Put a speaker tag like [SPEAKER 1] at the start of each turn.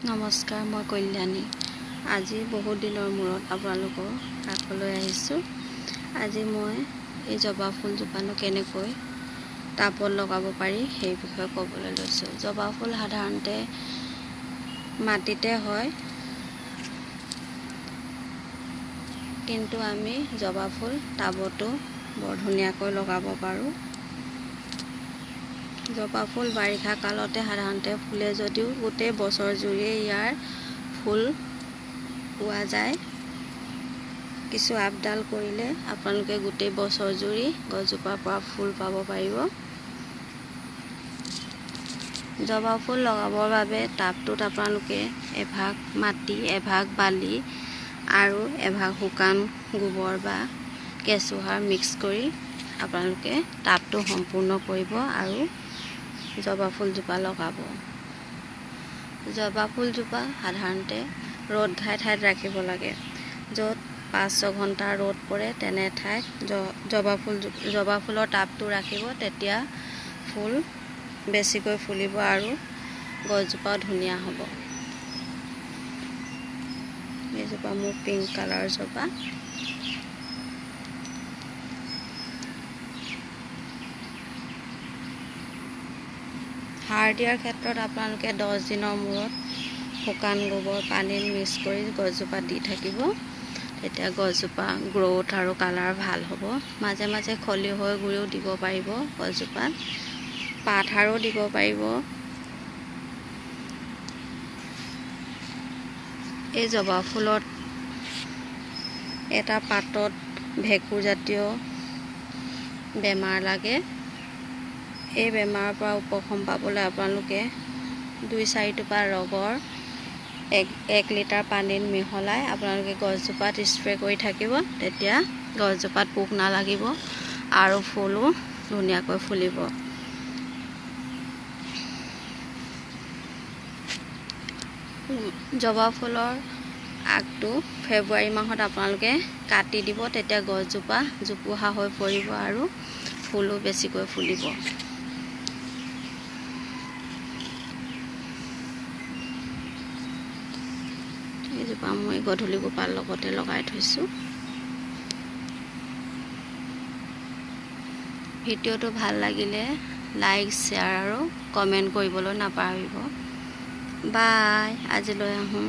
[SPEAKER 1] নমস্কাৰ, মই কল্যাণী। আজি বহুত দিনৰ মূৰত আপোনালোকৰ কাষলৈ আহিছোঁ। আজি মই এই জবা ফুলজোপানো কেনেকৈ টাবত লগাব পাৰি সেই বিষয়ে ক'বলৈ লৈছোঁ। জবা ফুল সাধাৰণতে মাটিতে হয়, কিন্তু আমি জবা ফুল টাবতো বৰ ধুনীয়াকৈ লগাব পাৰোঁ। জবা ফুল বাৰিষা কালতে সাধাৰণতে ফুলে যদিও গোটেই বছৰ জুৰিয়ে ইয়াৰ ফুল পোৱা যায়। কিছু আপডাল কৰিলে আপোনালোকে গোটেই বছৰ জুৰি গছজোপাৰ পৰা ফুল পাব পাৰিব। জবা ফুল লগাবৰ বাবে টাবটোত আপোনালোকে এভাগ মাটি, এভাগ বালি আৰু এভাগ শুকান গোবৰ বা কেঁচুসাৰ মিক্স কৰি আপোনালোকে টাবটো সম্পূৰ্ণ কৰিব আৰু জবা ফুলজোপা লগাব। জবা ফুলজোপা সাধাৰণতে ৰ'দ ঘাই ঠাইত ৰাখিব লাগে। য'ত 5-6 ঘণ্টা ৰ'দ পৰে তেনে ঠাইত জবা ফুলৰ টাবটো ৰাখিব। তেতিয়া ফুল বেছিকৈ ফুলিব আৰু গছজোপাও ধুনীয়া হ'ব। এইজোপা মোৰ পিংক কালাৰ জবা। সাৰ দিয়াৰ ক্ষেত্ৰত আপোনালোকে 10 দিনৰ মূৰত শুকান গোবৰ পানীত মিক্স কৰি গছজোপাত দি থাকিব। তেতিয়া গছজোপা গ্ৰ'থ আৰু কালাৰ ভাল হ'ব। মাজে মাজে খলিহৈ গুৰিও দিব পাৰিব গছজোপাত। পাত সাৰো দিব পাৰিব। এই জবা ফুলত এটা পাতত ভেঁকুৰ জাতীয় বেমাৰ লাগে। এই বেমাৰৰ পৰা উপশম পাবলৈ আপোনালোকে 2-4 টোপা ৰবৰ 1 লিটাৰ পানীত মিহলাই আপোনালোকে গছজোপাত স্প্ৰে কৰি থাকিব। তেতিয়া গছজোপাত পোক নালাগিব আৰু ফুলো ধুনীয়াকৈ ফুলিব। জবা ফুলৰ আগটো ফেব্ৰুৱাৰী মাহত আপোনালোকে কাটি দিব। তেতিয়া গছজোপা জোপোহা হৈ পৰিব আৰু ফুলো বেছিকৈ ফুলিব। এইজোপা মই গধূলি গোপাল লগতে লগাই থৈছোঁ। ভিডিঅ'টো ভাল লাগিলে লাইক, শ্বেয়াৰ আৰু কমেণ্ট কৰিবলৈ নাপাহৰিব। বাই, আজিলৈ আহোঁ।